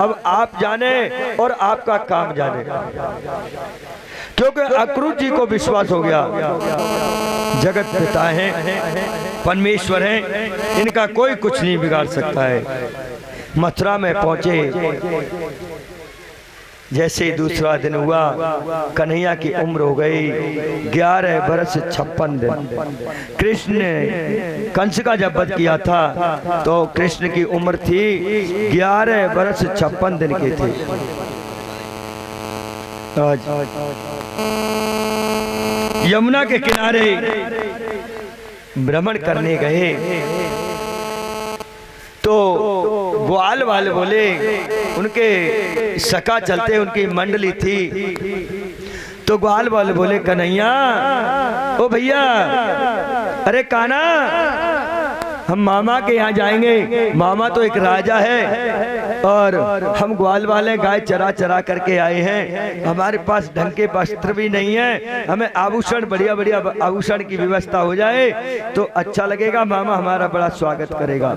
अब आप जाने और आपका काम जाने। क्योंकि अक्रूर जी को विश्वास हो गया जगत पिता हैं, परमेश्वर हैं, इनका कोई कुछ नहीं बिगाड़ सकता है। मथुरा में पहुंचे, जैसे ही दूसरा दिन हुआ कन्हैया की उम्र हो गई 11 बरस 56 दिन। कृष्ण ने कंस का जब वध किया था तो कृष्ण की उम्र थी 11 बरस 56 दिन की थी। आज यमुना के किनारे भ्रमण करने गए तो ग्वाल वाले बोले, उनके सखा चलते उनकी मंडली थी, तो ग्वाल वाले बोले कन्हैया ओ भैया, अरे काना हम मामा के यहाँ जाएंगे, मामा तो एक राजा है, और हम ग्वाल वाले गाय चरा चरा करके आए हैं, हमारे पास ढंग के वस्त्र भी नहीं है, हमें आभूषण बढ़िया बढ़िया आभूषण की व्यवस्था हो जाए तो अच्छा लगेगा, मामा हमारा बड़ा स्वागत करेगा।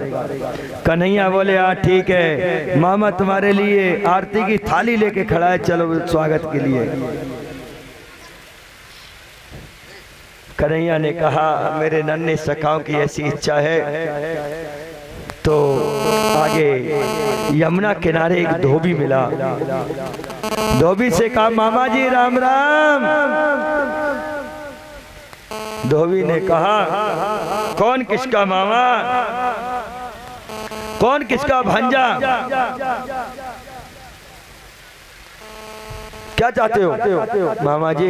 कन्हैया बोले हाँ ठीक है, मामा तुम्हारे लिए आरती की थाली लेके खड़ा है, चलो स्वागत के लिए। कन्हैया ने कहा मेरे नन्हे सखाओं की ऐसी इच्छा है, तो आगे यमुना किनारे एक धोबी मिला। धोबी से कहा मामा जी राम राम। धोबी ने कहा कौन किसका मामा, कौन किसका भांजा, क्या चाहते हो? मामा जी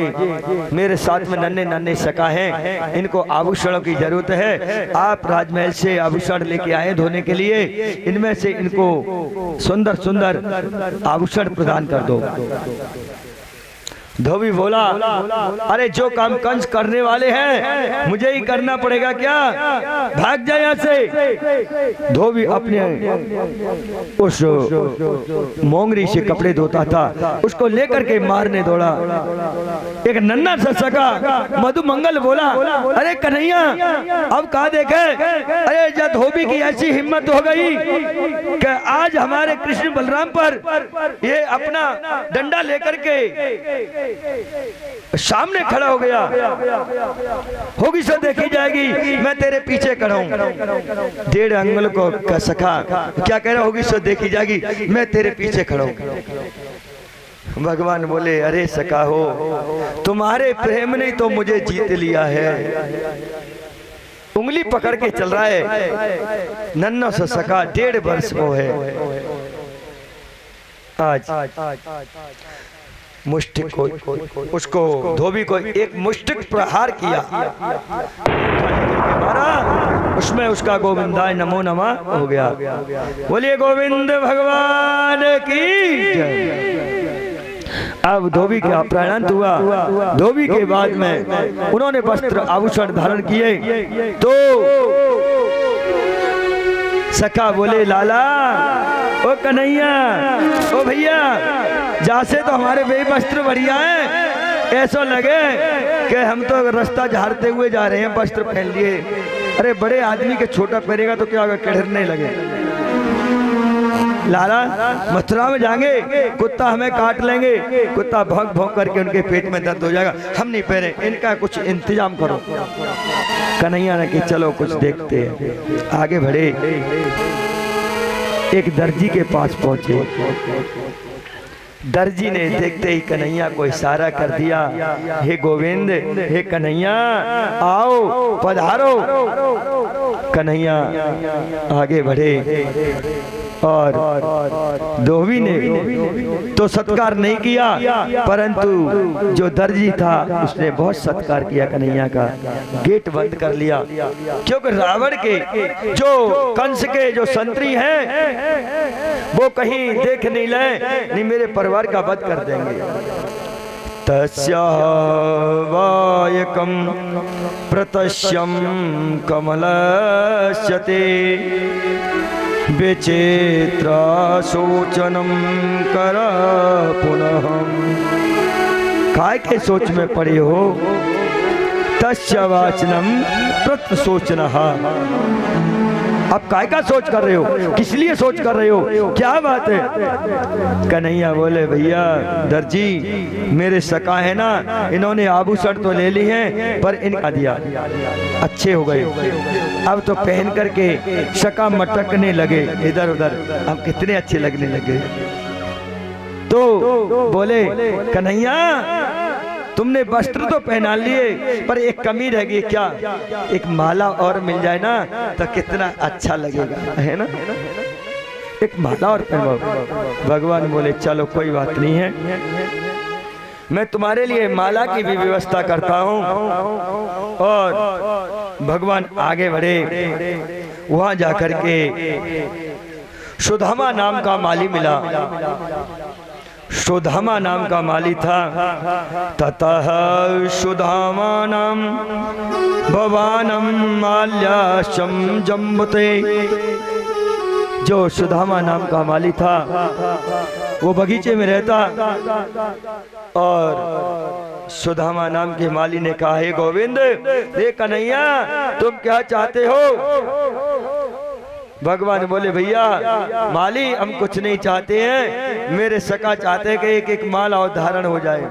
मेरे साथ में नन्हे नन्हे सखा हैं, इनको आभूषणों की जरूरत है, आप राजमहल से आभूषण लेके आए धोने के लिए, इनमें से इनको सुंदर सुंदर आभूषण प्रदान कर दो। धोबी बोला अरे जो काम कंस करने वाले हैं मुझे ही करना पड़ेगा क्या, भाग जाए यहाँ से। धोबी अपने उस मोंगरी से कपड़े धोता था, उसको लेकर के मारने दौड़ा। एक नन्हा सा सका मधुमंगल बोला अरे कन्हैया अब कहा देखे, अरे जब धोबी की ऐसी हिम्मत हो गई कि आज हमारे कृष्ण बलराम पर ये अपना डंडा लेकर के सामने खड़ा हो गया, होगी सो देखी जाएगी, मैं तेरे पीछे खड़ा हूं। 1.5 अंगुल को सखा क्या कह रहा, होगी सो देखी जाएगी, मैं तेरे पीछे खड़ा हूं। भगवान बोले अरे सखा हो, तुम्हारे प्रेम ने तो मुझे जीत लिया है। उंगली पकड़ के चल रहा है, नन्हा सा सखा 1.5 वर्ष को है। आज मुष्टिक को उसको धोबी को एक मुष्टिक प्रहार किया, उसमें उसका गोविंदाय नमो नमः हो गया। बोलिए गोविंद भगवान की जय। अब धोबी का प्राणांत हुआ। धोबी के बाद में उन्होंने वस्त्र आभूषण धारण किए तो सखा बोले लाला ओ कन्हैया ओ भैया, जहाँ से तो हमारे वे वस्त्र बढ़िया है, ऐसा लगे कि हम तो रास्ता झाड़ते हुए जा रहे हैं, वस्त्र पहन लिए। अरे बड़े आदमी के छोटा पहनेगा तो क्या होगा, किढ़रने लगे। लाला मथुरा में जाएंगे, कुत्ता हमें काट लेंगे, कुत्ता भौंक भौंक करके उनके पेट में दर्द हो जाएगा, हम नहीं पहने, इनका कुछ इंतजाम करो। कन्हैया ने कि चलो कुछ देखते हैं। आगे बढ़े, एक दर्जी के पास पहुंचे। दर्जी ने देखते ही कन्हैया को इशारा कर दिया, हे गोविंद हे कन्हैया आओ पधारो। कन्हैया आगे बढ़े और धोबी ने तो सत्कार नहीं किया, परंतु जो दर्जी था उसने बहुत सत्कार किया कन्हैया का। गेट बंद कर लिया, क्योंकि रावण के जो कंस के जो संतरी हैं वो कहीं देख नहीं ले, नहीं मेरे परिवार का वध कर देंगे। तस्यावायकं प्रतस्यं कमलस्यते विचित्रा शोचनम कर पुनः। काय के सोच में पड़े हो, तस्य वाचनम प्रत सोचनः। अब काय का सोच कर रहे हो, किस लिए सोच कर रहे हो, क्या बात है? कन्हैया बोले भैया दर्जी मेरे सका है ना, इन्होंने आभूषण तो ले ली हैं पर इनका दिया अच्छे हो गए, अब तो पहन करके सका मटकने लगे इधर उधर, अब कितने अच्छे लगने लगे। तो बोले कन्हैया तुमने वस्त्र तो पहना लिए पर एक कमी रह गई, क्या? एक माला और मिल जाए ना तो कितना अच्छा लगेगा, है ना? एक माला और पहनाओ। भगवान बोले चलो कोई बात नहीं है, मैं तुम्हारे लिए माला की भी व्यवस्था करता हूँ। और भगवान आगे बढ़े, वहां जाकर के सुदामा नाम का माली मिला। सुदामा नाम का माली था। ततः सुदामा नाम भवानम माल्याशम जम्बते जो सुदामा नाम का माली था वो बगीचे में रहता और सुदामा नाम के माली ने कहा, हे गोविंद, हे कन्हैया, तुम क्या चाहते हो? भगवान बोले, भैया माली हम कुछ नहीं चाहते हैं, मेरे सखा चाहते हैं कि एक एक माला और धारण हो जाए।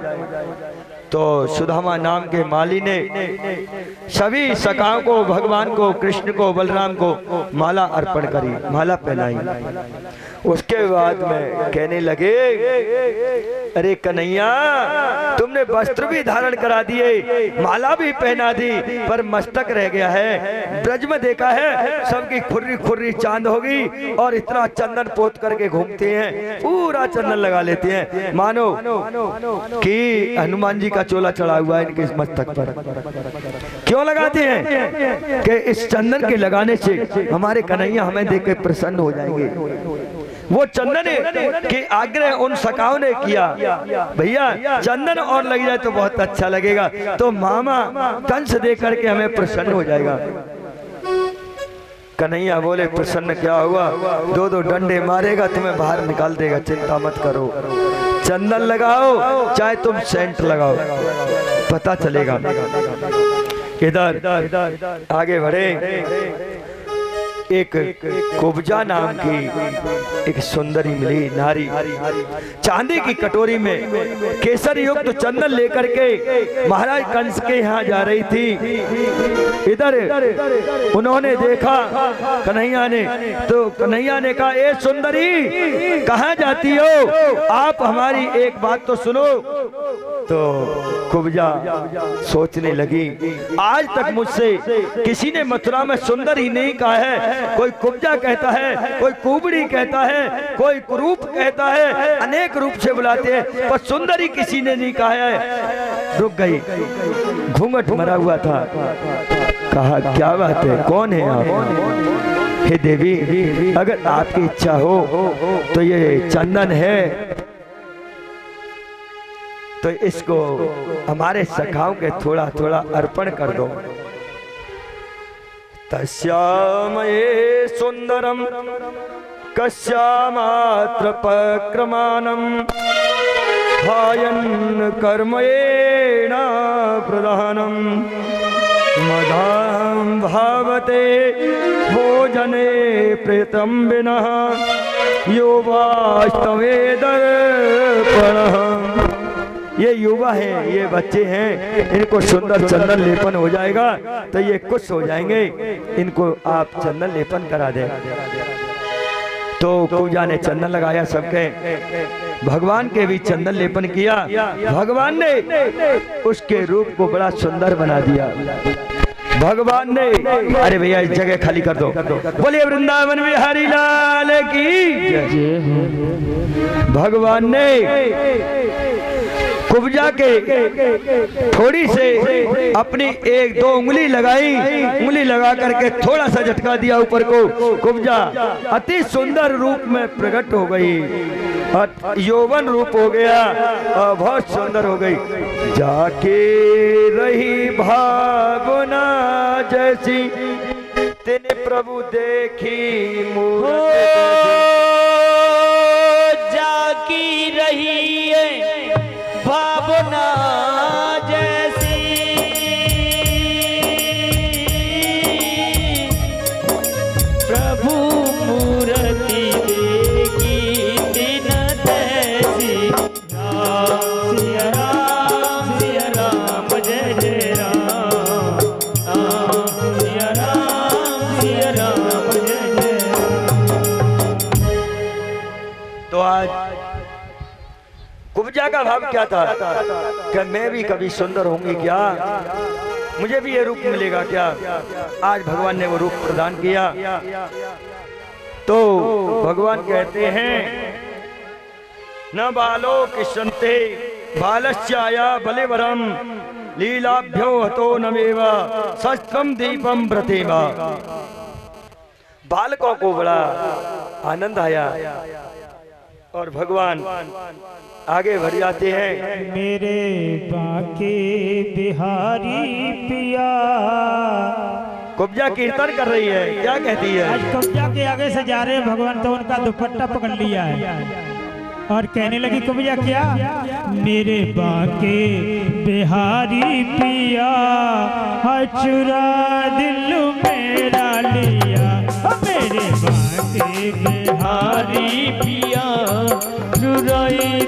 तो सुदामा नाम के माली ने सभी सखाओं को, भगवान को, कृष्ण को, बलराम को माला अर्पण करी, माला पहनाई। उसके बाद में कहने लगे, अरे कन्हैया, तुमने वस्त्र भी धारण करा दिए, माला भी पहना दी, पर मस्तक रह गया है। ब्रज में देखा है सबकी खुर्री खुर्री चांद होगी और इतना चंदन पोत करके घूमते हैं, पूरा चंदन लगा लेते हैं, मानो कि हनुमान जी का चोला चढ़ा हुआ है इनके मस्तक पर। क्यों लगाते हैं? कि इस चंदन के लगाने से हमारे कन्हैया हमें देख के प्रसन्न हो जाएंगे। वो चंदन के आग्रह उन सखाओं ने किया, भैया चंदन और लग जाए तो बहुत अच्छा लगेगा, तो मामा कंस दे करके हमें प्रसन्न हो जाएगा। कन्हैया बोले, प्रसन्न क्या हुआ, दो दो डंडे मारेगा तुम्हें बाहर निकाल देगा, चिंता मत करो, चंदन लगाओ चाहे तुम सेंट लगाओ, पता चलेगा। इधर आगे बढ़े, एक कुब्जा नाम की एक सुंदरी मिली नारी, चांदी की कटोरी में केसर युक्त चंदन लेकर के महाराज कंस के यहाँ जा रही थी। इधर उन्होंने देखा कन्हैया ने, तो कन्हैया ने कहा, ए सुंदरी कहाँ जाती हो, आप हमारी एक बात तो सुनो। तो कुब्जा सोचने लगी, आज तक मुझसे किसी ने मथुरा में सुंदर ही नहीं कहा है, कोई कुब्जा कहता है, कोई कुबड़ी कहता है, कोई कुरूप कहता है, अनेक रूप से बुलाते हैं, पर सुंदरी किसी ने नहीं कहा है। रुक गई, घूंघट मरा हुआ था, कहा क्या बात है, कौन है आप? हे देवी, अगर आपकी इच्छा हो तो ये चंदन है तो इसको हमारे सखाओं के थोड़ा थोड़ा अर्पण कर दो। तस्यामये सुंदरम कस्यामात्र पक्रमानम हायन कर्मयेण प्रधानम मदां भावते भोजने प्रेतम विनः यो वास्तवे दर्पणः। ये युवा है, ये बच्चे हैं, इनको सुंदर चंदन लेपन हो जाएगा तो ये खुश हो जाएंगे, इनको आप चंदन लेपन करा दें। तो पूजा ने चंदन लगाया सबके, भगवान के भी चंदन लेपन किया। भगवान ने उसके रूप को बड़ा सुंदर बना दिया। भगवान ने, अरे भैया इस जगह खाली कर दो, बोलिए वृंदावन बिहारी लाल की जय। भगवान ने कुब्जा के थोड़ी से अपनी एक दो उंगली लगाई, उंगली लगा करके थोड़ा सा झटका दिया ऊपर को, कुब्जा अति सुंदर रूप में प्रकट हो गई, यौवन रूप हो गया और बहुत सुंदर हो गई। जाके रही भावना जैसी तेने प्रभु देखी मूरत, जाकी रही है भावना जैसी प्रभु मूर्ति देखी दिन तैसी। राम सिया राम सिया राम जय जय राम, राम सिया राम सिया राम जय जय राम। तो आज कुब्जा का भाव क्या था कि मैं भी कभी सुंदर होंगी क्या, मुझे भी ये रूप मिलेगा क्या। आज भगवान ने वो रूप प्रदान किया। तो भगवान कहते हैं, न बालो किशन्ते बालश्चाया बलिवरम लीलाभ्यो हतो नमेवा शस्त्रम दीपम व्रतेवा। बालकों को बड़ा आनंद आया और भगवान आगे बढ़ जाते हैं। मेरे बाके बिहारी पिया कुब्जा कीर्तन कर रही है, क्या कहती है? आज कुब्जा के आगे से जा रहे हैं भगवान तो उनका दुपट्टा पकड़ लिया है और कहने लगी कुब्जा क्या? मेरे बाके बिहारी पिया चुरा दिल मेरा लिया, मेरे बाके बिहारी पिया चुराई